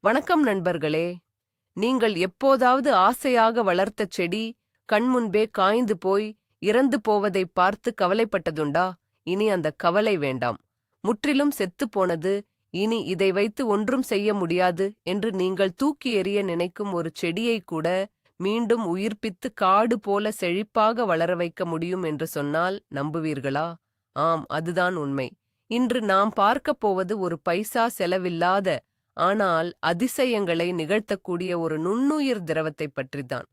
வணக்கம் நண்பர்களே. நீங்கள் எப்போதாவது ஆசையாக வளர்த்த செடி கண்முன்பே காய்ந்து போய் இறந்து போவதைப் பார்த்து கவலைப்பட்டதுண்டா? இனி அந்த கவலை வேண்டாம். முற்றிலும் செத்துப் போனது, இனி இதை வைத்து ஒன்றும் செய்ய முடியாது என்று நீங்கள் தூக்கி எறிய நினைக்கும் ஒரு செடியை கூட மீண்டும் உயிர்ப்பித்து காடு போல செழிப்பாக வளர வைக்க முடியும் என்று சொன்னால் நம்புவீர்களா? ஆம், அதுதான் உண்மை. இன்று நாம் பார்க்கப் போவது ஒரு பைசா செலவில்லாத ஆனால் அதிசயங்களை நிகழ்த்தக்கூடிய ஒரு நுண்ணுயிர் திரவத்தைப் பற்றித்தான்.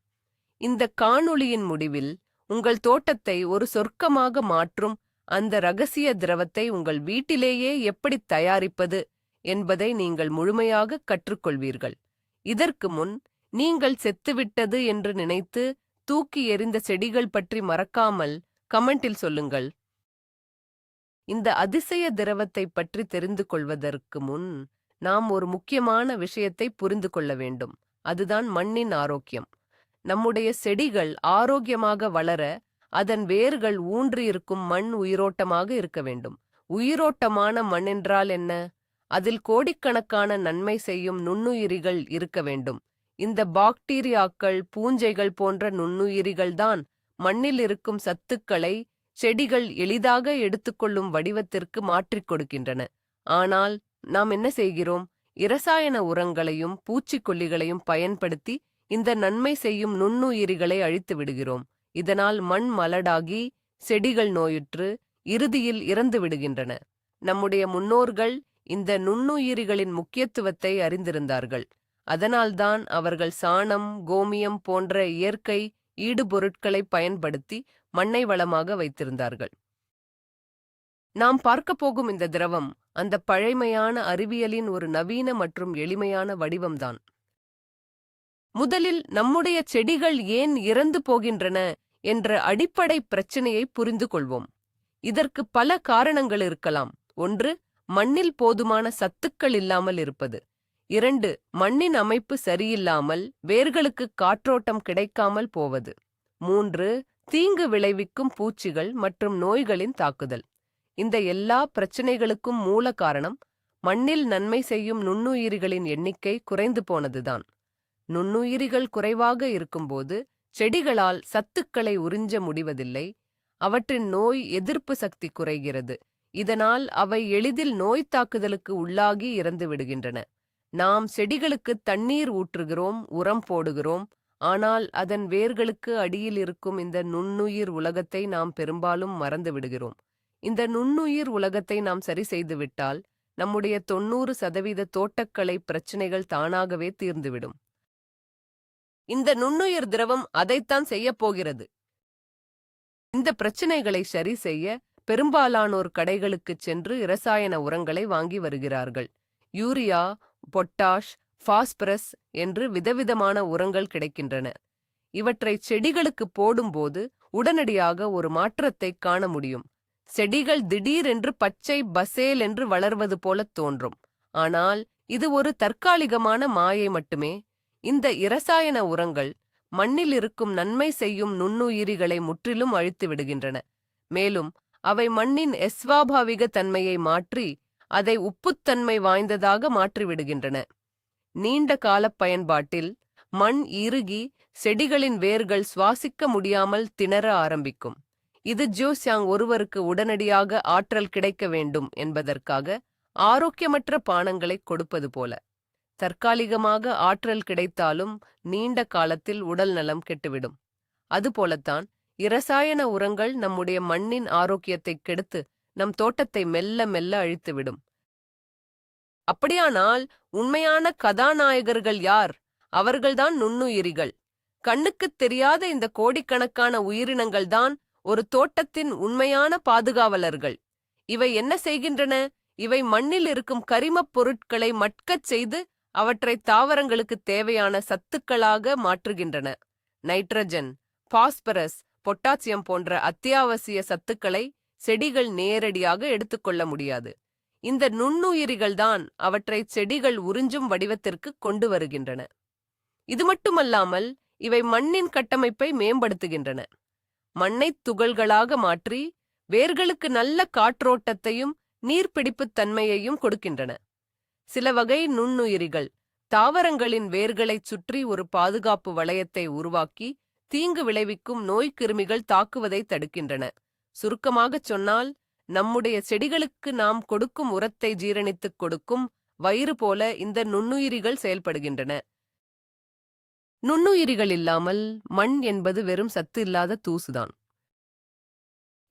இந்த காணொளியின் முடிவில் உங்கள் தோட்டத்தை ஒரு சொர்க்கமாக மாற்றும் அந்த ரகசிய திரவத்தை உங்கள் வீட்டிலேயே எப்படி தயாரிப்பது என்பதை நீங்கள் முழுமையாக கற்றுக்கொள்வீர்கள். இதற்கு முன் நீங்கள் செத்துவிட்டது என்று நினைத்து தூக்கி எறிந்த செடிகள் பற்றி மறக்காமல் கமெண்டில் சொல்லுங்கள். இந்த அதிசய திரவத்தை பற்றி தெரிந்து கொள்வதற்கு முன் நாம் ஒரு முக்கியமான விஷயத்தை புரிந்து கொள்ள வேண்டும். அதுதான் மண்ணின் ஆரோக்கியம். நம்முடைய செடிகள் ஆரோக்கியமாக வளர அதன் வேர்கள் ஊன்றியிருக்கும் மண் உயிரோட்டமாக இருக்க வேண்டும். உயிரோட்டமான மண் என்றால் என்ன? அதில் கோடிக்கணக்கான நன்மை செய்யும் நுண்ணுயிரிகள் இருக்க வேண்டும். இந்த பாக்டீரியாக்கள், பூஞ்சைகள் போன்ற நுண்ணுயிரிகள்தான் மண்ணில் இருக்கும் சத்துக்களை செடிகள் எளிதாக எடுத்துக்கொள்ளும் வடிவத்திற்கு மாற்றிக் கொடுக்கின்றன. ஆனால் நாம் என்ன செய்கிறோம்? இரசாயன உரங்களையும் பூச்சிக்கொல்லிகளையும் பயன்படுத்தி இந்த நன்மை செய்யும் நுண்ணுயிரிகளை அழித்து விடுகிறோம். இதனால் மண் மலடாகி செடிகள் நோயுற்று இறுதியில் இறந்து விடுகின்றன. நம்முடைய முன்னோர்கள் இந்த நுண்ணுயிரிகளின் முக்கியத்துவத்தை அறிந்திருந்தார்கள். அதனால்தான் அவர்கள் சாணம், கோமியம் போன்ற இயற்கை ஈடுபொருட்களை பயன்படுத்தி மண்ணை வளமாக வைத்திருந்தார்கள். நாம் பார்க்கப் போகும் இந்த திரவம் அந்த பழைமையான அறிவியலின் ஒரு நவீன மற்றும் எளிமையான வடிவம்தான். முதலில் நம்முடைய செடிகள் ஏன் இறந்து போகின்றன என்ற அடிப்படை பிரச்சனையை புரிந்து கொள்வோம். இதற்கு பல காரணங்கள் இருக்கலாம். 1. மண்ணில் போதுமான சத்துக்கள் இல்லாமல் இருப்பது. 2. மண்ணின் அமைப்பு சரியில்லாமல் வேர்களுக்கு காற்றோட்டம் கிடைக்காமல் போவது. 3. தீங்கு விளைவிக்கும் பூச்சிகள் மற்றும் நோய்களின் தாக்குதல். இந்த எல்லா பிரச்சனைகளுக்கும் மூல காரணம் மண்ணில் நன்மை செய்யும் நுண்ணுயிரிகளின் எண்ணிக்கை குறைந்து போனதுதான். நுண்ணுயிரிகள் குறைவாக இருக்கும்போது செடிகளால் சத்துக்களை உறிஞ்ச முடிவதில்லை. அவற்றின் நோய் எதிர்ப்பு சக்தி குறைகிறது. இதனால் அவை எளிதில் நோய் தாக்குதலுக்கு உள்ளாகி இறந்து விடுகின்றன. நாம் செடிகளுக்கு தண்ணீர் ஊற்றுகிறோம், உரம் போடுகிறோம். ஆனால் அதன் வேர்களுக்கு அடியில் இருக்கும் இந்த நுண்ணுயிர் உலகத்தை நாம் பெரும்பாலும் மறந்து விடுகிறோம். இந்த நுண்ணுயிர் உலகத்தை நாம் சரி செய்துவிட்டால் நம்முடைய 90% தோட்டக்கலை பிரச்சனைகள் தானாகவே தீர்ந்துவிடும். இந்த நுண்ணுயிர் திரவம் அதைத்தான் செய்யப் போகிறது. இந்த பிரச்சனைகளை சரி செய்ய பெரும்பாலானோர் கடைகளுக்குச் சென்று இரசாயன உரங்களை வாங்கி வருகிறார்கள். யூரியா, பொட்டாஷ், பாஸ்பரஸ் என்று விதவிதமான உரங்கள் கிடைக்கின்றன. இவற்றை செடிகளுக்கு போடும்போது உடனடியாக ஒரு மாற்றத்தை காண முடியும். செடிகள் திடீரென்று பச்சை பசேல் என்று வளர்வது போல தோன்றும். ஆனால் இது ஒரு தற்காலிகமான மாயை மட்டுமே. இந்த இரசாயன உரங்கள் மண்ணில் இருக்கும் நன்மை செய்யும் நுண்ணுயிரிகளை முற்றிலும் அழித்து விடுகின்றன. மேலும் அவை மண்ணின் எஸ்வாபாவிக தன்மையை மாற்றி அதை உப்புத்தன்மை வாய்ந்ததாக மாற்றிவிடுகின்றன. நீண்ட கால பயன்பாட்டில் மண் இறுகி செடிகளின் வேர்கள் சுவாசிக்க முடியாமல் திணற ஆரம்பிக்கும். இது ஜோசியாங் ஒருவருக்கு உடனடியாக ஆற்றல் கிடைக்க வேண்டும் என்பதற்காக ஆரோக்கியமற்ற பானங்களை கொடுப்பது போல. தற்காலிகமாக ஆற்றல் கிடைத்தாலும் நீண்ட காலத்தில் உடல் நலம் கெட்டுவிடும். அதுபோலத்தான் இரசாயன உரங்கள் நம்முடைய மண்ணின் ஆரோக்கியத்தை கெடுத்து நம் தோட்டத்தை மெல்ல மெல்ல அழித்துவிடும். அப்படியானால் உண்மையான கதாநாயகர்கள் யார்? அவர்கள்தான் நுண்ணுயிரிகள். கண்ணுக்குத் தெரியாத இந்த கோடிக்கணக்கான உயிரினங்கள்தான் ஒரு தோட்டத்தின் உண்மையான பாதுகாவலர்கள். இவை என்ன செய்கின்றன? இவை மண்ணில் இருக்கும் கரிமப் பொருட்களை மட்கச் செய்து அவற்றை தாவரங்களுக்கு தேவையான சத்துக்களாக மாற்றுகின்றன. நைட்ரஜன், பாஸ்பரஸ், பொட்டாசியம் போன்ற அத்தியாவசிய சத்துக்களை செடிகள் நேரடியாக எடுத்துக்கொள்ள முடியாது. இந்த நுண்ணுயிரிகள்தான் அவற்றை செடிகள் உறிஞ்சும் வடிவத்திற்கு கொண்டு வருகின்றன. இது மட்டுமல்லாமல் இவை மண்ணின் கட்டமைப்பை மேம்படுத்துகின்றன. மண்ணைத் துகள்களாக மாற்றி வேர்களுக்கு நல்ல காற்றோட்டத்தையும் நீர்பிடிப்புத் தன்மையையும் கொடுக்கின்றன. சில வகை நுண்ணுயிரிகள் தாவரங்களின் வேர்களைச் சுற்றி ஒரு பாதுகாப்பு வளையத்தை உருவாக்கி தீங்கு விளைவிக்கும் நோய்க்கிருமிகள் தாக்குவதை தடுக்கின்றன. சுருக்கமாகச் சொன்னால், நம்முடைய செடிகளுக்கு நாம் கொடுக்கும் உரத்தை ஜீரணித்துக் கொடுக்கும் வயிறு போல இந்த நுண்ணுயிரிகள் செயல்படுகின்றன. நுண்ணுயிரிகள் இல்லாமல் மண் என்பது வெறும் சத்து இல்லாத தூசுதான்.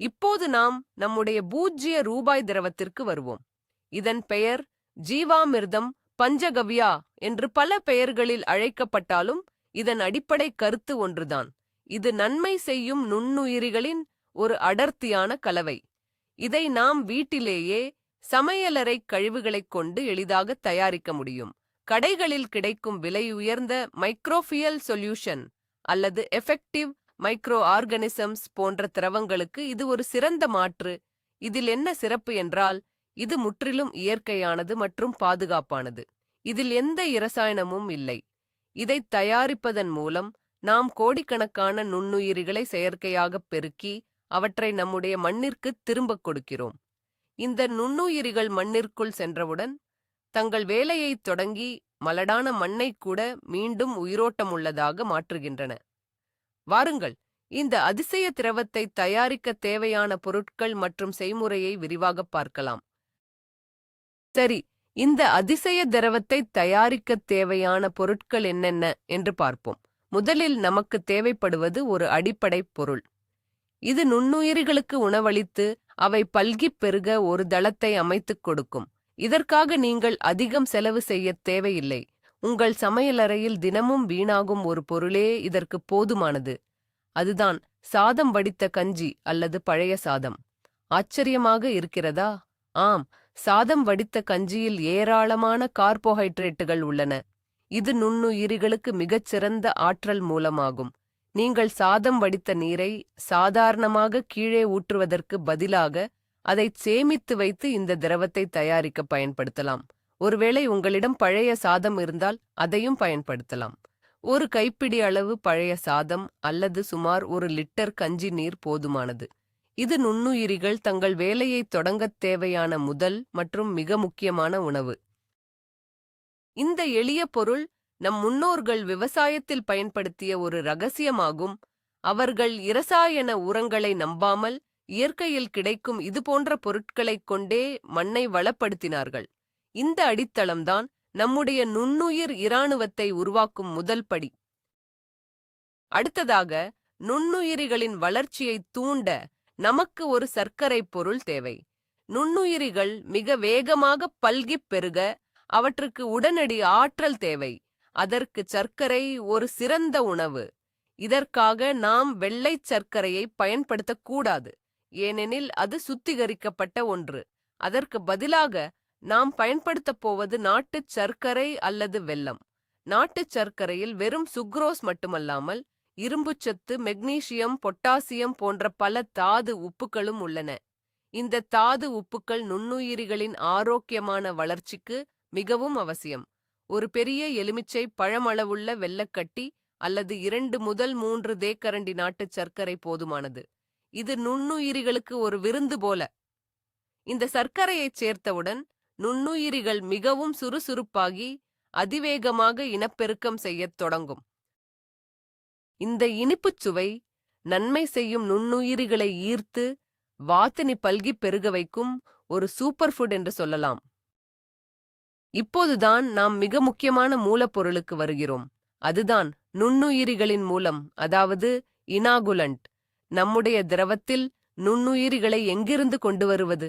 இப்போது நாம் நம்முடைய பூஜ்ய ரூபாய் திரவத்திற்கு வருவோம். இதன் பெயர் ஜீவாமிர்தம், பஞ்சகவ்யா என்று பல பெயர்களில் அழைக்கப்பட்டாலும் இதன் அடிப்படை கருத்து ஒன்றுதான். இது நன்மை செய்யும் நுண்ணுயிரிகளின் ஒரு அடர்த்தியான கலவை. இதை நாம் வீட்டிலேயே சமையலறை கழிவுகளைக் கொண்டு எளிதாக தயாரிக்க முடியும். கடைகளில் கிடைக்கும் விலையுயர்ந்த மைக்ரோஃபியல் சொல்யூஷன் அல்லது எஃபெக்டிவ் மைக்ரோ ஆர்கனிசம்ஸ் போன்ற திரவங்களுக்கு இது ஒரு சிறந்த மாற்று. இதில் என்ன சிறப்பு என்றால், இது முற்றிலும் இயற்கையானது மற்றும் பாதுகாப்பானது. இதில் எந்த இரசாயனமும் இல்லை. இதை தயாரிப்பதன் மூலம் நாம் கோடிக்கணக்கான நுண்ணுயிரிகளை செயற்கையாகப் பெருக்கி அவற்றை நம்முடைய மண்ணிற்கு திரும்பக் கொடுக்கிறோம். இந்த நுண்ணுயிரிகள் மண்ணிற்குள் சென்றவுடன் தங்கள் வேலையைத் தொடங்கி மலடான மண்ணைக் கூட மீண்டும் உயிரோட்டமுள்ளதாக மாற்றுகின்றன. வாருங்கள், இந்த அதிசய திரவத்தை தயாரிக்க தேவையான பொருட்கள் மற்றும் செய்முறையை விரிவாகப் பார்க்கலாம். சரி, இந்த அதிசய திரவத்தை தயாரிக்க தேவையான பொருட்கள் என்னென்ன என்று பார்ப்போம். முதலில் நமக்கு தேவைப்படுவது ஒரு அடிப்படை பொருள். இது நுண்ணுயிரிகளுக்கு உணவளித்து அவை பல்கிப் பெருக ஒரு தளத்தை அமைத்துக் கொடுக்கும். இதற்காக நீங்கள் அதிகம் செலவு செய்யத் தேவையில்லை. உங்கள் சமையலறையில் தினமும் வீணாகும் ஒரு பொருளே இதற்கு போதுமானது. அதுதான் சாதம் வடித்த கஞ்சி அல்லது பழைய சாதம். ஆச்சரியமாக இருக்கிறதா? ஆம், சாதம் வடித்த கஞ்சியில் ஏராளமான கார்போஹைட்ரேட்டுகள் உள்ளன. இது நுண்ணுயிரிகளுக்கு மிகச்சிறந்த ஆற்றல் மூலமாகும். நீங்கள் சாதம் வடித்த நீரை சாதாரணமாக கீழே ஊற்றுவதற்கு பதிலாக அதைச் சேமித்து வைத்து இந்த திரவத்தை தயாரிக்க பயன்படுத்தலாம். ஒருவேளை உங்களிடம் பழைய சாதம் இருந்தால் அதையும் பயன்படுத்தலாம். ஒரு கைப்பிடி அளவு பழைய சாதம் அல்லது சுமார் 1 லிட்டர் கஞ்சி நீர் போதுமானது. இது நுண்ணுயிரிகள் தங்கள் வேலையைத் தொடங்கத் தேவையான முதல் மற்றும் மிக முக்கியமான உணவு. இந்த எளிய பொருள் நம் முன்னோர்கள் விவசாயத்தில் பயன்படுத்திய ஒரு ரகசியமாகும். அவர்கள் இரசாயன உரங்களை நம்பாமல் இயற்கையில் கிடைக்கும் இதுபோன்ற பொருட்களைக் கொண்டே மண்ணை வளப்படுத்தினார்கள். இந்த அடித்தளம்தான் நம்முடைய நுண்ணுயிர் இராணுவத்தை உருவாக்கும் முதல் படி. அடுத்ததாக, நுண்ணுயிரிகளின் வளர்ச்சியைத் தூண்ட நமக்கு ஒரு சர்க்கரை பொருள் தேவை. நுண்ணுயிரிகள் மிக வேகமாக பல்கிப் பெருக அவற்றுக்கு உடனடி ஆற்றல் தேவை. அதற்கு சர்க்கரை ஒரு சிறந்த உணவு. இதற்காக நாம் வெள்ளைச் சர்க்கரையை பயன்படுத்தக்கூடாது, ஏனெனில் அது சுத்திகரிக்கப்பட்ட ஒன்று. அதற்கு பதிலாக நாம் பயன்படுத்தப் போவது நாட்டுச் சர்க்கரை அல்லது வெல்லம். நாட்டுச் சர்க்கரையில் வெறும் சுக்ரோஸ் மட்டுமல்லாமல் இரும்புச்சத்து, மெக்னீசியம், பொட்டாசியம் போன்ற பல தாது உப்புக்களும் உள்ளன. இந்த தாது உப்புக்கள் நுண்ணுயிரிகளின் ஆரோக்கியமான வளர்ச்சிக்கு மிகவும் அவசியம். ஒரு பெரிய எலுமிச்சை பழமளவுள்ள வெல்லக்கட்டி அல்லது 2 முதல் 3 தேக்கரண்டி நாட்டுச் சர்க்கரை போதுமானது. இது நுண்ணுயிரிகளுக்கு ஒரு விருந்து போல. இந்த சர்க்கரையைச் சேர்த்தவுடன் நுண்ணுயிரிகள் மிகவும் சுறுசுறுப்பாகி அதிவேகமாக இனப்பெருக்கம் செய்யத் தொடங்கும். இந்த இனிப்புச் சுவை நன்மை செய்யும் நுண்ணுயிரிகளை ஈர்த்து வாத்தினி பல்கிப் பெருக வைக்கும் ஒரு சூப்பர் ஃபுட் என்று சொல்லலாம். இப்போதுதான் நாம் மிக முக்கியமான மூலப்பொருளுக்கு வருகிறோம். அதுதான் நுண்ணுயிரிகளின் மூலம், அதாவது இனாகுலண்ட். நம்முடைய திரவத்தில் நுண்ணுயிரிகளை எங்கிருந்து கொண்டு வருவது?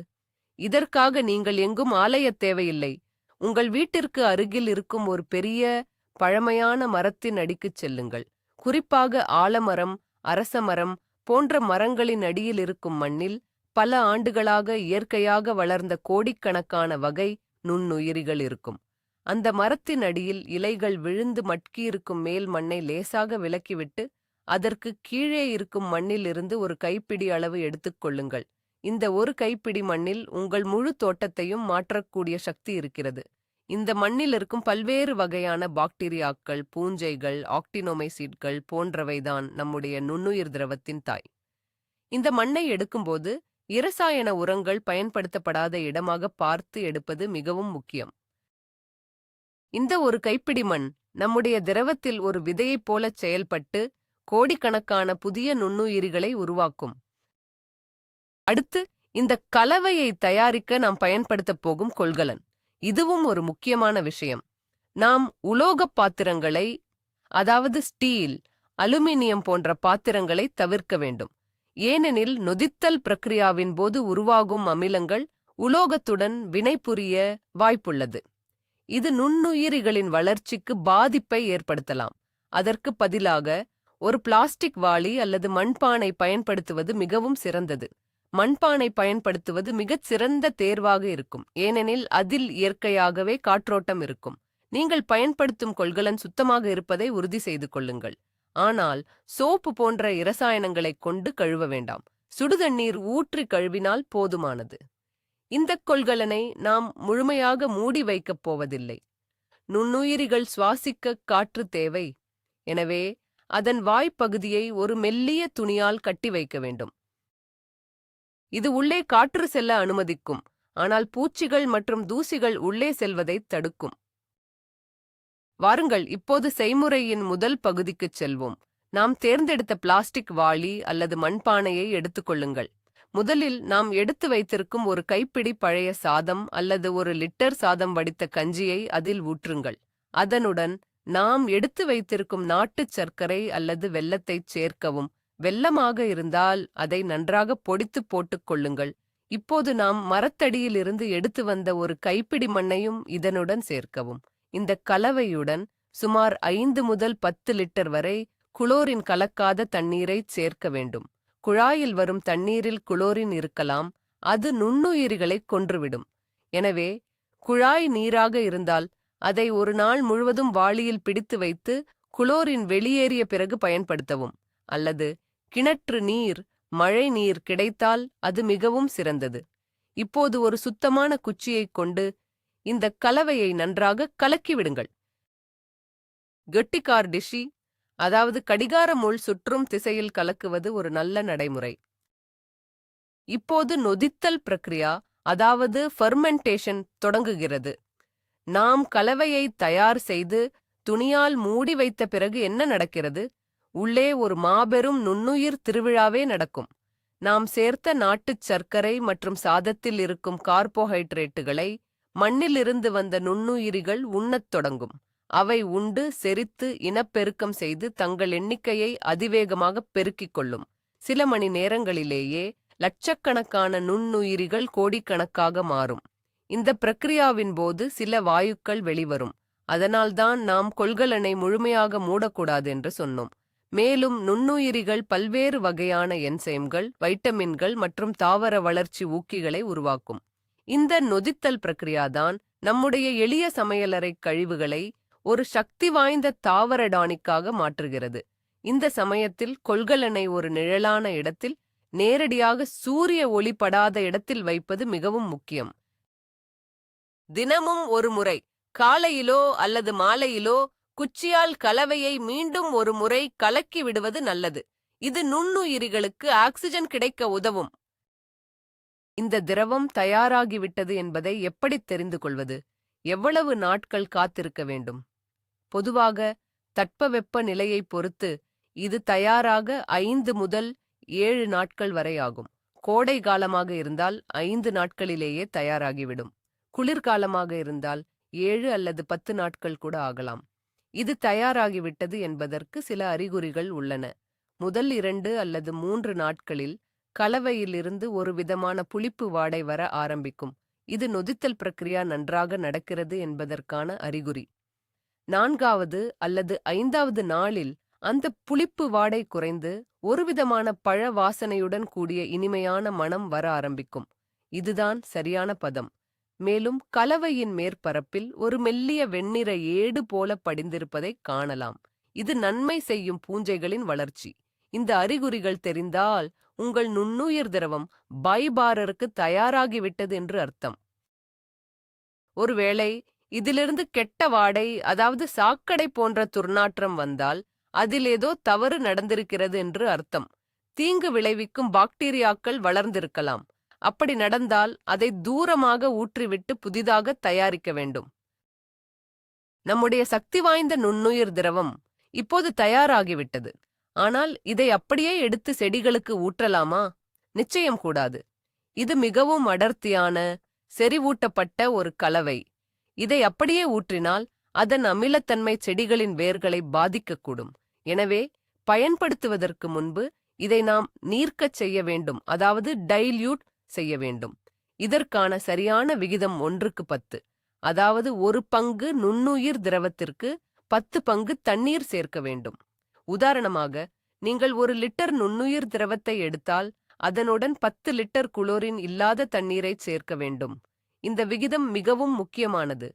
இதற்காக நீங்கள் எங்கும் ஆலையத் தேவையில்லை. உங்கள் வீட்டிற்கு அருகில் இருக்கும் ஒரு பெரிய பழமையான மரத்தின் அடிக்குச் செல்லுங்கள். குறிப்பாக ஆலமரம், அரசமரம் போன்ற மரங்களின் அடியில் இருக்கும் மண்ணில் பல ஆண்டுகளாக இயற்கையாக வளர்ந்த கோடிக்கணக்கான வகை நுண்ணுயிரிகள் இருக்கும். அந்த மரத்தின் அடியில் இலைகள் விழுந்து மட்கியிருக்கும் மேல் மண்ணை லேசாக விலக்கிவிட்டு அதற்கு கீழே இருக்கும் மண்ணிலிருந்து ஒரு கைப்பிடி அளவு எடுத்துக்கொள்ளுங்கள். இந்த ஒரு கைப்பிடி மண்ணில் உங்கள் முழு தோட்டத்தையும் மாற்றக்கூடிய சக்தி இருக்கிறது. இந்த மண்ணில் இருக்கும் பல்வேறு வகையான பாக்டீரியாக்கள், பூஞ்சைகள், ஆக்டினோமைசீட்கள் போன்றவைதான் நம்முடைய நுண்ணுயிர் திரவத்தின் தாய். இந்த மண்ணை எடுக்கும்போது இரசாயன உரங்கள் பயன்படுத்தப்படாத இடமாக பார்த்து எடுப்பது மிகவும் முக்கியம். இந்த ஒரு கைப்பிடி மண் நம்முடைய திரவத்தில் ஒரு விதையைப் போலச் செயல்பட்டு கோடிக்கணக்கான புதிய நுண்ணுயிரிகளை உருவாக்கும். அடுத்து, இந்த கலவையை தயாரிக்க நாம் பயன்படுத்தப் போகும் கொள்கலன். இதுவும் ஒரு முக்கியமான விஷயம். நாம் உலோகப் பாத்திரங்களை, அதாவது ஸ்டீல், அலுமினியம் போன்ற பாத்திரங்களை தவிர்க்க வேண்டும். ஏனெனில் நொதித்தல் பிரக்ரியாவின் போது உருவாகும் அமிலங்கள் உலோகத்துடன் வினைபுரிய வாய்ப்புள்ளது. இது நுண்ணுயிரிகளின் வளர்ச்சிக்கு பாதிப்பை ஏற்படுத்தலாம். அதற்கு பதிலாக ஒரு பிளாஸ்டிக் வாளி அல்லது மண்பானை பயன்படுத்துவது மிகவும் சிறந்தது. மண்பானை பயன்படுத்துவது மிகச் சிறந்த தேர்வாக இருக்கும், ஏனெனில் அதில் இயற்கையாகவே காற்றோட்டம் இருக்கும். நீங்கள் பயன்படுத்தும் கொள்கலன் சுத்தமாக இருப்பதை உறுதி செய்து கொள்ளுங்கள். ஆனால் சோப்பு போன்ற இரசாயனங்களைக் கொண்டு கழுவ வேண்டாம். சுடுதண்ணீர் ஊற்றி கழுவினால் போதுமானது. இந்த கொள்கலனை நாம் முழுமையாக மூடி வைக்கப் போவதில்லை. நுண்ணுயிரிகள் சுவாசிக்க காற்று தேவை. எனவே அதன் வாய்ப்பகுதியை ஒரு மெல்லிய துணியால் கட்டி வைக்க வேண்டும். இது உள்ளே காற்று செல்ல அனுமதிக்கும், ஆனால் பூச்சிகள் மற்றும் தூசிகள் உள்ளே செல்வதைத் தடுக்கும். வாருங்கள், இப்போது செய்முறையின் முதல் பகுதிக்குச் செல்வோம். நாம் தேர்ந்தெடுத்த பிளாஸ்டிக் வாளி அல்லது மண்பானையை எடுத்துக்கொள்ளுங்கள். முதலில் நாம் எடுத்து வைத்திருக்கும் ஒரு கைப்பிடி பழைய சாதம் அல்லது ஒரு லிட்டர் சாதம் வடித்த கஞ்சியை அதில் ஊற்றுங்கள். அதனுடன் நாம் எடுத்து வைத்திருக்கும் நாட்டுச் சர்க்கரை அல்லது வெல்லத்தைச் சேர்க்கவும். வெல்லமாக இருந்தால் அதை நன்றாக பொடித்து போட்டுக் கொள்ளுங்கள். இப்போது நாம் மரத்தடியிலிருந்து எடுத்து வந்த ஒரு கைப்பிடி மண்ணையும் இதனுடன் சேர்க்கவும். இந்த கலவையுடன் சுமார் 5 முதல் 10 லிட்டர் வரை குளோரின் கலக்காத தண்ணீரைச் சேர்க்க வேண்டும். குழாயில் வரும் தண்ணீரில் குளோரின் இருக்கலாம், அது நுண்ணுயிரிகளைக் கொன்றுவிடும். எனவே குழாய் நீராக இருந்தால் அதை ஒரு நாள் முழுவதும் வாளியில் பிடித்து வைத்து குளோரின் வெளியேறிய பிறகு பயன்படுத்தவும். அல்லது கிணற்று நீர், மழை நீர் கிடைத்தால் அது மிகவும் சிறந்தது. இப்போது ஒரு சுத்தமான குச்சியைக் கொண்டு இந்த கலவையை நன்றாக கலக்கிவிடுங்கள். கெட்டிக்கார் டிஷி, அதாவது கடிகார முள் சுற்றும் திசையில் கலக்குவது ஒரு நல்ல நடைமுறை. இப்போது நொதித்தல் பிரக்ரியா, அதாவது ஃபெர்மெண்டேஷன் தொடங்குகிறது. நாம் கலவையை தயார் செய்து துணியால் மூடி வைத்த பிறகு என்ன நடக்கிறது? உள்ளே ஒரு மாபெரும் நுண்ணுயிர் திருவிழாவே நடக்கும். நாம் சேர்த்த நாட்டுச் சர்க்கரை மற்றும் சாதத்தில் இருக்கும் கார்போஹைட்ரேட்டுகளை மண்ணிலிருந்து வந்த நுண்ணுயிரிகள் உண்ணத் தொடங்கும். அவை உண்டு செரித்து இனப்பெருக்கம் செய்து தங்கள் எண்ணிக்கையை அதிவேகமாக பெருக்கிக் கொள்ளும். சில மணி நேரங்களிலேயே லட்சக்கணக்கான நுண்ணுயிரிகள் கோடிக்கணக்காக மாறும். இந்த பிரக்ரியாவின் போது சில வாயுக்கள் வெளிவரும். அதனால்தான் நாம் கொள்கலனை முழுமையாக மூடக்கூடாது என்று சொன்னோம். மேலும் நுண்ணுயிரிகள் பல்வேறு வகையான என்சைம்கள், வைட்டமின்கள் மற்றும் தாவர வளர்ச்சி ஊக்கிகளை உருவாக்கும். இந்த நொதித்தல் பிரக்ரியாதான் நம்முடைய எளிய சமையலறை கழிவுகளை ஒரு சக்தி வாய்ந்த தாவர டானிக்காக மாற்றுகிறது. இந்த சமயத்தில் கொள்கலனை ஒரு நிழலான இடத்தில், நேரடியாக சூரிய ஒளி படாத இடத்தில் வைப்பது மிகவும் முக்கியம். தினமும் ஒரு முறை, காலையிலோ அல்லது மாலையிலோ குச்சியால் கலவையை மீண்டும் ஒரு முறை கலக்கி விடுவது நல்லது. இது நுண்ணுயிரிகளுக்கு ஆக்சிஜன் கிடைக்க உதவும். இந்த திரவம் தயாராகிவிட்டது என்பதை எப்படி தெரிந்து கொள்வது? எவ்வளவு நாட்கள் காத்திருக்க வேண்டும்? பொதுவாக தட்பவெப்ப நிலையைப் பொறுத்து இது தயாராக 5 முதல் 7 நாட்கள் வரை ஆகும். கோடை காலமாக இருந்தால் 5 நாட்களிலேயே தயாராகிவிடும். குளிர்காலமாக இருந்தால் 7 அல்லது 10 நாட்கள் கூட ஆகலாம். இது தயாராகிவிட்டது என்பதற்கு சில அறிகுறிகள் உள்ளன. முதல் 2 அல்லது 3 நாட்களில் கலவையிலிருந்து ஒரு விதமான புளிப்பு வாடை வர ஆரம்பிக்கும். இது நொதித்தல் பிரக்ரியா நன்றாக நடக்கிறது என்பதற்கான அறிகுறி. 4வது அல்லது 5வது நாளில் அந்த புளிப்பு வாடை குறைந்து ஒருவிதமான பழ வாசனையுடன் கூடிய இனிமையான மணம் வர ஆரம்பிக்கும். இதுதான் சரியான பதம். மேலும் கலவையின் மேற்பரப்பில் ஒரு மெல்லிய வெண்ணிற ஏடு போல படிந்திருப்பதைக் காணலாம். இது நன்மை செய்யும் பூஞ்சைகளின் வளர்ச்சி. இந்த அறிகுறிகள் தெரிந்தால் உங்கள் நுண்ணுயிர் திரவம் பைபாரருக்கு தயாராகிவிட்டது என்று அர்த்தம். ஒருவேளை இதிலிருந்து கெட்ட வாடை, அதாவது சாக்கடை போன்ற துர்நாற்றம் வந்தால் அதில் ஏதோ தவறு நடந்திருக்கிறது என்று அர்த்தம். தீங்கு விளைவிக்கும் பாக்டீரியாக்கள் வளர்ந்திருக்கலாம். அப்படி நடந்தால் அதை தூரமாக ஊற்றிவிட்டு புதிதாக தயாரிக்க வேண்டும். நம்முடைய சக்தி வாய்ந்த நுண்ணுயிர் திரவம் இப்போது தயாராகிவிட்டது. ஆனால் இதை அப்படியே எடுத்து செடிகளுக்கு ஊற்றலாமா? நிச்சயம் கூடாது. இது மிகவும் அடர்த்தியான, செறிவூட்டப்பட்ட ஒரு கலவை. இதை அப்படியே ஊற்றினால் அதன் அமிலத்தன்மை செடிகளின் வேர்களை பாதிக்கக்கூடும். எனவே பயன்படுத்துவதற்கு முன்பு இதை நாம் நீர்க்கச் செய்ய வேண்டும், அதாவது டைல்யூட் செய்ய வேண்டும். இதற்கான சரியான விகிதம் 1:10, அதாவது 1 பங்கு நுண்ணுயிர் திரவத்திற்கு 10 பங்கு தண்ணீர் சேர்க்க வேண்டும். உதாரணமாக, நீங்கள் 1 லிட்டர் நுண்ணுயிர் திரவத்தை எடுத்தால் அதனுடன் 10 லிட்டர் குளோரின் இல்லாத தண்ணீரை சேர்க்க வேண்டும். இந்த விகிதம் மிகவும் முக்கியமானது.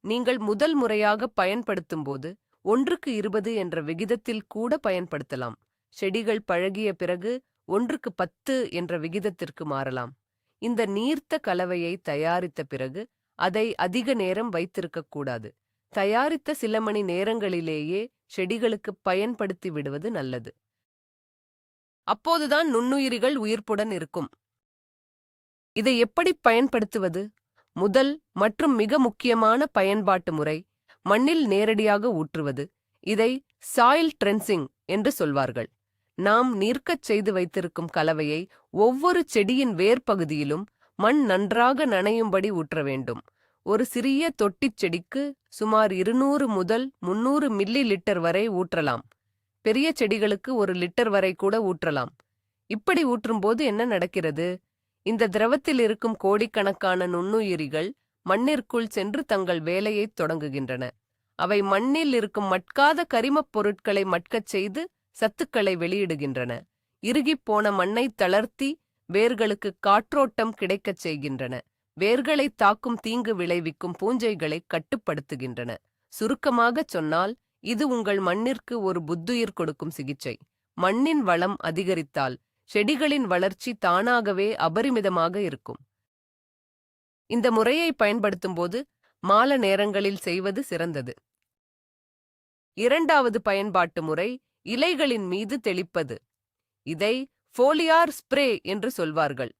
நீங்கள் முதல் முறையாக பயன்படுத்தும்போது 1:20 என்ற விகிதத்தில் கூட பயன்படுத்தலாம். செடிகள் பழகிய பிறகு 1:10 என்ற விகிதத்திற்கு மாறலாம். இந்த நீர்த்த கலவையை தயாரித்த பிறகு அதை அதிக நேரம் வைத்திருக்கக்கூடாது. தயாரித்த சில மணி நேரங்களிலேயே செடிகளுக்கு பயன்படுத்தி விடுவது நல்லது. அப்போதுதான் நுண்ணுயிரிகள் உயிர்ப்புடன் இருக்கும். இதை எப்படி பயன்படுத்துவது? முதல் மற்றும் மிக முக்கியமான பயன்பாட்டு முறை மண்ணில் நேரடியாக ஊற்றுவது. இதை சாயில் ட்ரென்சிங் என்று சொல்வார்கள். நாம் நீர்க்கச் செய்து வைத்திருக்கும் கலவையை ஒவ்வொரு செடியின் வேர்பகுதியிலும் மண் நன்றாக நனையும்படி ஊற்ற வேண்டும். ஒரு சிறிய தொட்டிச் செடிக்கு சுமார் 200 முதல் 300 மில்லி லிட்டர் வரை ஊற்றலாம். பெரிய செடிகளுக்கு 1 லிட்டர் வரை கூட ஊற்றலாம். இப்படி ஊற்றும்போது என்ன நடக்கிறது? இந்த திரவத்தில் இருக்கும் கோடிக்கணக்கான நுண்ணுயிரிகள் மண்ணிற்குள் சென்று தங்கள் வேலையைத் தொடங்குகின்றன. அவை மண்ணில் இருக்கும் மட்காத கரிமப் பொருட்களை மட்கச் செய்து சத்துக்களை வெளியிடுகின்றன. இறுகிப்போன மண்ணை தளர்த்தி வேர்களுக்கு காற்றோட்டம் கிடைக்கச் செய்கின்றன. வேர்களை தாக்கும் தீங்கு விளைவிக்கும் பூஞ்சைகளை கட்டுப்படுத்துகின்றன. சுருக்கமாகச் சொன்னால், இது உங்கள் மண்ணிற்கு ஒரு புத்துயிர் கொடுக்கும் சிகிச்சை. மண்ணின் வளம் அதிகரித்தால் செடிகளின் வளர்ச்சி தானாகவே அபரிமிதமாக இருக்கும். இந்த முறையை பயன்படுத்தும்போது மாலை நேரங்களில் செய்வது சிறந்தது. இரண்டாவது பயன்பாட்டு முறை இலைகளின் மீது தெளிப்பது. இதை ஃபோலியார் ஸ்ப்ரே என்று சொல்வார்கள்.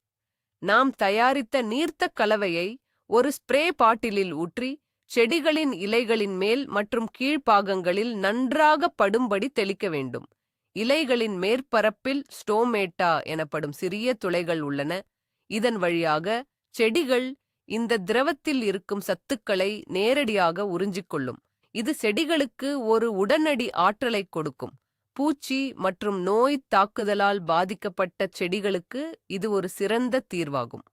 நாம் தயாரித்த நீர்த்த கலவையை ஒரு ஸ்ப்ரே பாட்டிலில் ஊற்றி செடிகளின் இலைகளின் மேல் மற்றும் கீழ்ப்பாகங்களில் நன்றாக படும்படி தெளிக்க வேண்டும். இலைகளின் மேற்பரப்பில் ஸ்டோமேட்டா எனப்படும் சிறிய துளைகள் உள்ளன. இதன் வழியாக செடிகள் இந்த திரவத்தில் இருக்கும் சத்துக்களை நேரடியாக உறிஞ்சிக்கொள்ளும். இது செடிகளுக்கு ஒரு உடனடி ஆற்றலை கொடுக்கும். பூச்சி மற்றும் நோய் தாக்குதலால் பாதிக்கப்பட்ட செடிகளுக்கு இது ஒரு சிறந்த தீர்வாகும்.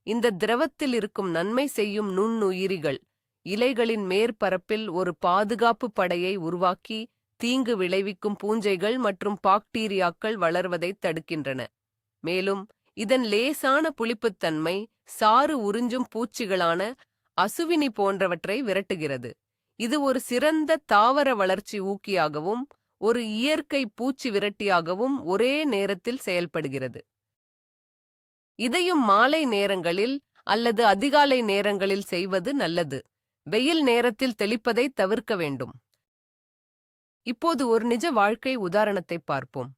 இந்த திரவத்தில் இருக்கும் நன்மை செய்யும் நுண்ணுயிரிகள் இலைகளின் மேற்பரப்பில் ஒரு பாதுகாப்பு படையை உருவாக்கி தீங்கு விளைவிக்கும் பூஞ்சைகள் மற்றும் பாக்டீரியாக்கள் வளர்வதை தடுக்கின்றன. மேலும் இதன் லேசான புளிப்புத்தன்மை சாறு உறிஞ்சும் பூச்சிகளான அசுவினி போன்றவற்றை விரட்டுகிறது. இது ஒரு சிறந்த தாவர வளர்ச்சி ஊக்கியாகவும் ஒரு இயற்கை பூச்சி விரட்டியாகவும் ஒரே நேரத்தில் செயல்படுகிறது. இதையும் மாலை நேரங்களில் அல்லது அதிகாலை நேரங்களில் செய்வது நல்லது. வெயில் நேரத்தில் தெளிப்பதை தவிர்க்க வேண்டும். இப்போது ஒரு நிஜ வாழ்க்கை உதாரணத்தை பார்ப்போம்.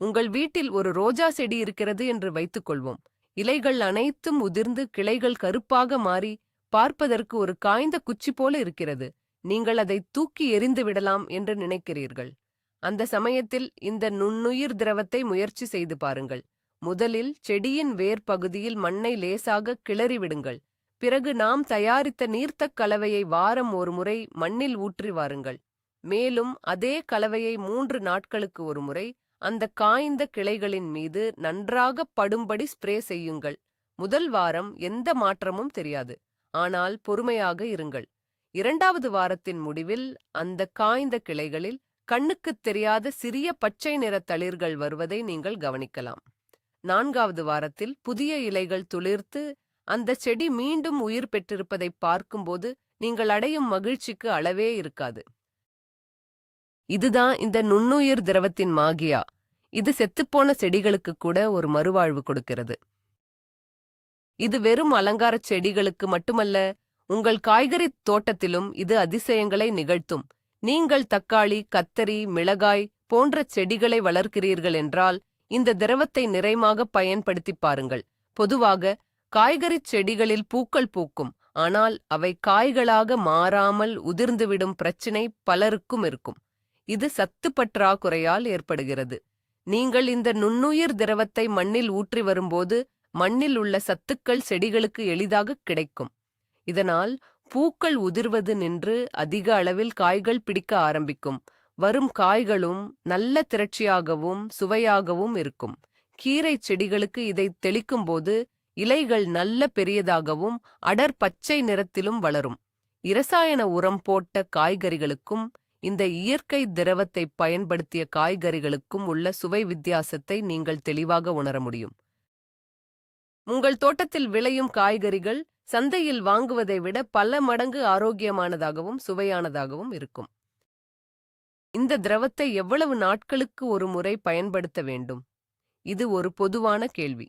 உங்கள் வீட்டில் ஒரு ரோஜா செடி இருக்கிறது என்று வைத்துக்கொள்வோம். இலைகள் அனைத்தும் உதிர்ந்து கிளைகள் கருப்பாக மாறி பார்ப்பதற்கு ஒரு காய்ந்த குச்சி போல இருக்கிறது. நீங்கள் அதை தூக்கி எறிந்து விடலாம் என்று நினைக்கிறீர்கள். அந்த சமயத்தில் இந்த நுண்ணுயிர் திரவத்தை முயற்சி செய்து பாருங்கள். முதலில் செடியின் வேர் பகுதியில் மண்ணை லேசாக கிளறி விடுங்கள். பிறகு நாம் தயாரித்த நீர்த்த கலவையை வாரம் ஒரு முறை மண்ணில் ஊற்றி வாருங்கள். மேலும் அதே கலவையை 3 நாட்களுக்கு ஒரு முறை அந்த காய்ந்த கிளைகளின் மீது நன்றாக படும்படி ஸ்ப்ரே செய்யுங்கள். முதல் வாரம் எந்த மாற்றமும் தெரியாது. ஆனால் பொறுமையாக இருங்கள். 2வது வாரத்தின் முடிவில் அந்த காய்ந்த கிளைகளில் கண்ணுக்குத் தெரியாத சிறிய பச்சை நிற தளிர்கள் வருவதை நீங்கள் கவனிக்கலாம். 4வது வாரத்தில் புதிய இலைகள் துளிர்த்து அந்த செடி மீண்டும் உயிர் பெற்றிருப்பதை பார்க்கும்போது நீங்கள் அடையும் மகிழ்ச்சிக்கு அளவே இருக்காது. இதுதான் இந்த நுண்ணுயிர் திரவத்தின் மாகியா. இது செத்துப்போன செடிகளுக்கு கூட ஒரு மறுவாழ்வு கொடுக்கிறது. இது வெறும் அலங்கார செடிகளுக்கு மட்டுமல்ல, உங்கள் காய்கறி தோட்டத்திலும் இது அதிசயங்களை நிகழ்த்தும். நீங்கள் தக்காளி, கத்தரி, மிளகாய் போன்ற செடிகளை வளர்க்கிறீர்கள் என்றால் இந்த திரவத்தை நிறைமாக பயன்படுத்தி பாருங்கள். பொதுவாக காய்கறி செடிகளில் பூக்கள் பூக்கும், ஆனால் அவை காய்களாக மாறாமல் உதிர்ந்துவிடும் பிரச்சினை பலருக்கும் இருக்கும். இது சத்து பற்றாக்குறையால் ஏற்படுகிறது. நீங்கள் இந்த நுண்ணுயிர் திரவத்தை மண்ணில் ஊற்றி வரும்போது மண்ணில் உள்ள சத்துக்கள் செடிகளுக்கு எளிதாக கிடைக்கும். இதனால் பூக்கள் உதிர்வது நின்று அதிக அளவில் காய்கள் பிடிக்க ஆரம்பிக்கும். வரும் காய்களும் நல்ல திரட்சியாகவும் சுவையாகவும் இருக்கும். கீரை செடிகளுக்கு இதை தெளிக்கும்போது இலைகள் நல்ல பெரியதாகவும் அடர் பச்சை நிறத்திலும் வளரும். இரசாயன உரம் போட்ட காய்கறிகளுக்கும் இந்த இயற்கை திரவத்தை பயன்படுத்திய காய்கறிகளுக்கும் உள்ள சுவை வித்தியாசத்தை நீங்கள் தெளிவாக உணர முடியும். உங்கள் தோட்டத்தில் விளையும் காய்கறிகள் சந்தையில் வாங்குவதை விட பல மடங்கு ஆரோக்கியமானதாகவும் சுவையானதாகவும் இருக்கும். இந்த திரவத்தை எவ்வளவு நாட்களுக்கு ஒரு முறை பயன்படுத்த வேண்டும்? இது ஒரு பொதுவான கேள்வி.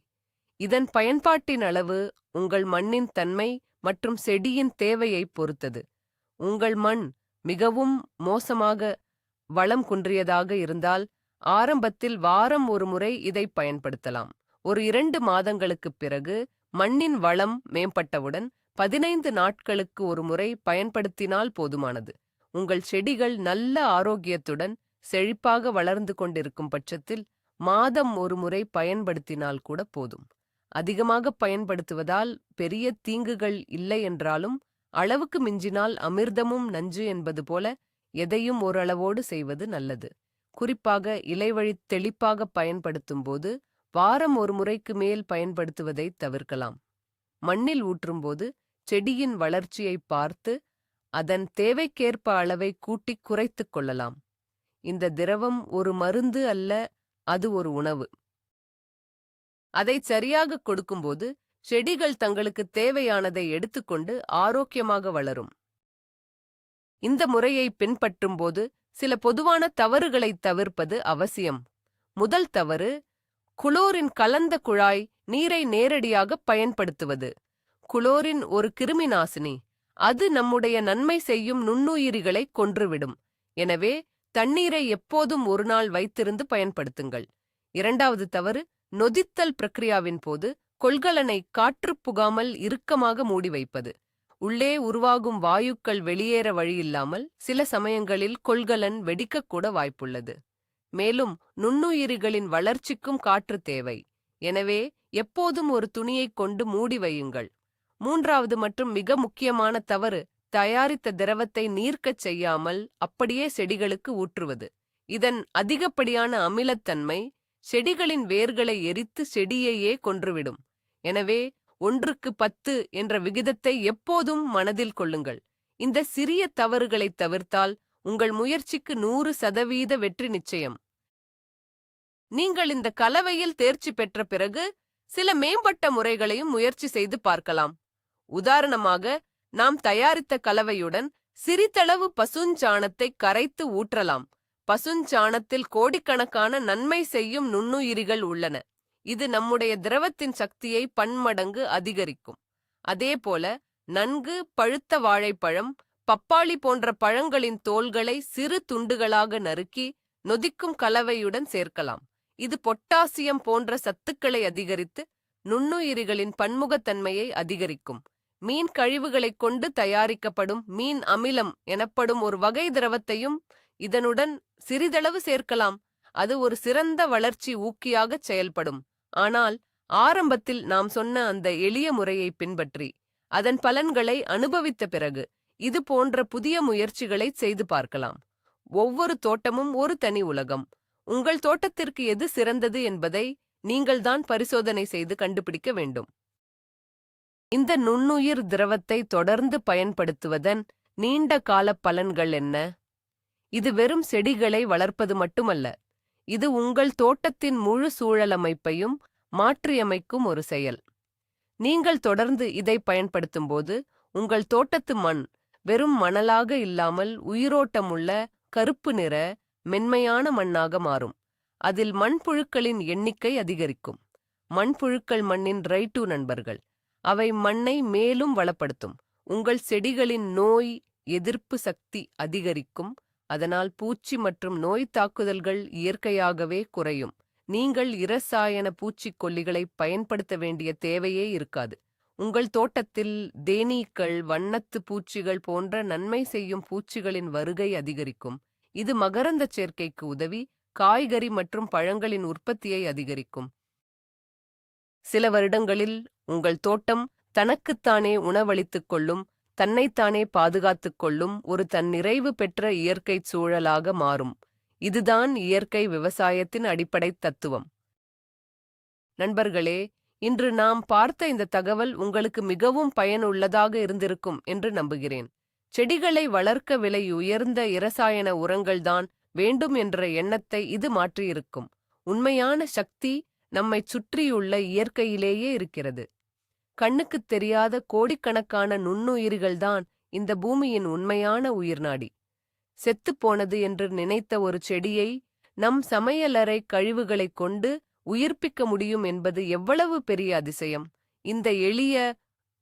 இதன் பயன்பாட்டின் அளவு உங்கள் மண்ணின் தன்மை மற்றும் செடியின் தேவையைப் பொறுத்தது. உங்கள் மண் மிகவும் மோசமாக வளம் குன்றியதாக இருந்தால் ஆரம்பத்தில் வாரம் ஒரு முறை இதை பயன்படுத்தலாம். ஒரு 2 மாதங்களுக்குப் பிறகு மண்ணின் வளம் மேம்பட்டவுடன் 15 நாட்களுக்கு ஒரு முறை பயன்படுத்தினால் போதுமானது. உங்கள் செடிகள் நல்ல ஆரோக்கியத்துடன் செழிப்பாக வளர்ந்து கொண்டிருக்கும் பட்சத்தில் மாதம் ஒரு முறை பயன்படுத்தினால் கூட போதும். அதிகமாக பயன்படுத்துவதால் பெரிய தீங்குகள் இல்லை என்றாலும் அளவுக்கு மிஞ்சினால் அமிர்தமும் நஞ்சு என்பது போல எதையும் ஓரளவோடு செய்வது நல்லது. குறிப்பாக இலைவழி தெளிப்பாக பயன்படுத்தும்போது வாரம் ஒரு முறைக்கு மேல் பயன்படுத்துவதை தவிர்க்கலாம். மண்ணில் ஊற்றும்போது செடியின் வளர்ச்சியை பார்த்து அதன் தேவைக்கேற்ப அளவை கூட்டிக் குறைத்துக் கொள்ளலாம். இந்த திரவம் ஒரு மருந்து அல்ல, அது ஒரு உணவு. அதை சரியாக கொடுக்கும்போது செடிகள் தங்களுக்கு தேவையானதை எடுத்துக்கொண்டு ஆரோக்கியமாக வளரும். இந்த முறையை பின்பற்றும்போது சில பொதுவான தவறுகளை தவிர்ப்பது அவசியம். முதல் தவறு, குளோரின் கலந்த குழாய் நீரை நேரடியாக பயன்படுத்துவது. குளோரின் ஒரு கிருமிநாசினி. அது நம்முடைய நன்மை செய்யும் நுண்ணுயிரிகளை கொன்றுவிடும். எனவே தண்ணீரை எப்போதும் ஒரு நாள் வைத்திருந்து பயன்படுத்துங்கள். இரண்டாவது தவறு, நொதித்தல் பிரக்ரியாவின் போது கொள்கலனை காற்று புகாமல் இறுக்கமாக மூடி வைப்பது. உள்ளே உருவாகும் வாயுக்கள் வெளியேற வழியில்லாமல் சில சமயங்களில் கொள்கலன் வெடிக்கக்கூட வாய்ப்புள்ளது. மேலும் நுண்ணுயிரிகளின் வளர்ச்சிக்கும் காற்று தேவை. எனவே எப்போதும் ஒரு துணியைக் கொண்டு மூடி வையுங்கள். மூன்றாவது மற்றும் மிக முக்கியமான தவறு, தயாரித்த திரவத்தை நீர்க்கச் செய்யாமல் அப்படியே செடிகளுக்கு ஊற்றுவது. இதன் அதிகப்படியான அமிலத்தன்மை செடிகளின் வேர்களை எரித்து செடியையே கொன்றுவிடும். எனவே 1:10 என்ற விகிதத்தை எப்போதும் மனதில் கொள்ளுங்கள். இந்த சிறிய தவறுகளை தவிர்த்தால் உங்கள் முயற்சிக்கு 100% வெற்றி நிச்சயம். நீங்கள் இந்த கலவையில் தேர்ச்சி பெற்ற பிறகு சில மேம்பட்ட முறைகளையும் முயற்சி செய்து பார்க்கலாம். உதாரணமாக, நாம் தயாரித்த கலவையுடன் சிறிதளவு பசுஞ்சாணத்தை கரைத்து ஊற்றலாம். பசுஞ்சாணத்தில் கோடிக்கணக்கான நன்மை செய்யும் நுண்ணுயிரிகள் உள்ளன. இது நம்முடைய திரவத்தின் சக்தியை பன்மடங்கு அதிகரிக்கும். அதேபோல நன்கு பழுத்த வாழைப்பழம், பப்பாளி போன்ற பழங்களின் தோல்களை சிறு துண்டுகளாக நறுக்கி நொதிக்கும் கலவையுடன் சேர்க்கலாம். இது பொட்டாசியம் போன்ற சத்துக்களை அதிகரித்து நுண்ணுயிரிகளின் பன்முகத்தன்மையை அதிகரிக்கும். மீன் கழிவுகளைக் கொண்டு தயாரிக்கப்படும் மீன் அமிலம் எனப்படும் ஒரு வகை திரவத்தையும் இதனுடன் சிறிதளவு சேர்க்கலாம். அது ஒரு சிறந்த வளர்ச்சி ஊக்கியாகச் செயல்படும். ஆனால் ஆரம்பத்தில் நாம் சொன்ன அந்த எளிய முறையை பின்பற்றி அதன் பலன்களை அனுபவித்த பிறகு இது போன்ற புதிய முயற்சிகளை செய்து பார்க்கலாம். ஒவ்வொரு தோட்டமும் ஒரு தனி உலகம். உங்கள் தோட்டத்திற்கு எது சிறந்தது என்பதை நீங்கள்தான் பரிசோதனை செய்து கண்டுபிடிக்க வேண்டும். இந்த நுண்ணுயிர் திரவத்தை தொடர்ந்து பயன்படுத்துவதன் நீண்ட கால பலன்கள் என்ன? இது வெறும் செடிகளை வளர்ப்பது மட்டுமல்ல, இது உங்கள் தோட்டத்தின் முழு சூழலமைப்பையும் மாற்றியமைக்கும் ஒரு செயல். நீங்கள் தொடர்ந்து இதை பயன்படுத்தும்போது உங்கள் தோட்டத்து மண் வெறும் மணலாக இல்லாமல் உயிரோட்டமுள்ள கருப்பு நிற மென்மையான மண்ணாக மாறும். அதில் மண்புழுக்களின் எண்ணிக்கை அதிகரிக்கும். மண்புழுக்கள் மண்ணின் ரைட்டு நண்பர்கள். அவை மண்ணை மேலும் வளப்படுத்தும். உங்கள் செடிகளின் நோய் எதிர்ப்பு சக்தி அதிகரிக்கும். அதனால் பூச்சி மற்றும் நோய் தாக்குதல்கள் இயற்கையாகவே குறையும். நீங்கள் இரசாயன பூச்சிக்கொல்லிகளை பயன்படுத்த வேண்டிய தேவையே இருக்காது. உங்கள் தோட்டத்தில் தேனீக்கள், வண்ணத்து பூச்சிகள் போன்ற நன்மை செய்யும் பூச்சிகளின் வருகை அதிகரிக்கும். இது மகரந்தச் சேர்க்கைக்கு உதவி காய்கறி மற்றும் பழங்களின் உற்பத்தியை அதிகரிக்கும். சில வருடங்களில் உங்கள் தோட்டம் தனக்குத்தானே உணவளித்துக் கொள்ளும், தன்னைத்தானே பாதுகாத்துக் கொள்ளும் ஒரு தன்னிறைவு பெற்ற இயற்கைச் சூழலாக மாறும். இதுதான் இயற்கை விவசாயத்தின் அடிப்படை தத்துவம். நண்பர்களே, இன்று நாம் பார்த்த இந்த தகவல் உங்களுக்கு மிகவும் பயனுள்ளதாக இருந்திருக்கும் என்று நம்புகிறேன். செடிகளை வளர்க்க விலை உயர்ந்த இரசாயன உரங்கள்தான் வேண்டும் என்ற எண்ணத்தை இது மாற்றியிருக்கும். உண்மையான சக்தி நம்மைச் சுற்றியுள்ள இயற்கையிலேயே இருக்கிறது. கண்ணுக்குத் தெரியாத கோடிக்கணக்கான நுண்ணுயிரிகள்தான் இந்த பூமியின் உண்மையான உயிர்நாடி. செத்துப்போனது என்று நினைத்த ஒரு செடியை நம் சமையலறை கழிவுகளைக் கொண்டு உயிர்ப்பிக்க முடியும் என்பது எவ்வளவு பெரிய அதிசயம்! இந்த எளிய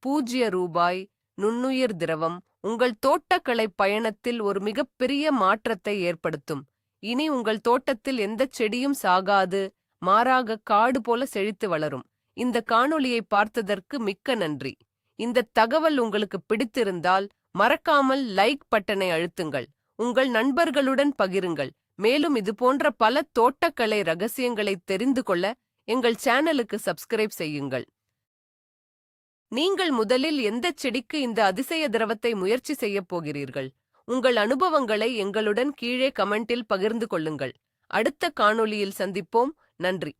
ரூ. 0 நுண்ணுயிர் திரவம் உங்கள் தோட்டக்கலை பயணத்தில் ஒரு மிகப்பெரிய மாற்றத்தை ஏற்படுத்தும். இனி உங்கள் தோட்டத்தில் எந்தச் செடியும் சாகாது, மாறாக காடு போல செழித்து வளரும். இந்த காணொளியை பார்த்ததற்கு மிக்க நன்றி. இந்த தகவல் உங்களுக்கு பிடித்திருந்தால் மறக்காமல் லைக் பட்டனை அழுத்துங்கள். உங்கள் நண்பர்களுடன் பகிருங்கள். மேலும் இதுபோன்ற பல தோட்டக்கலை ரகசியங்களை தெரிந்து கொள்ள எங்கள் சேனலுக்கு சப்ஸ்கிரைப் செய்யுங்கள். நீங்கள் முதலில் எந்தச் செடிக்கு இந்த அதிசய திரவத்தை முயற்சி செய்யப் போகிறீர்கள்? உங்கள் அனுபவங்களை எங்களுடன் கீழே கமெண்டில் பகிர்ந்து கொள்ளுங்கள். அடுத்த காணொளியில் சந்திப்போம். நன்றி.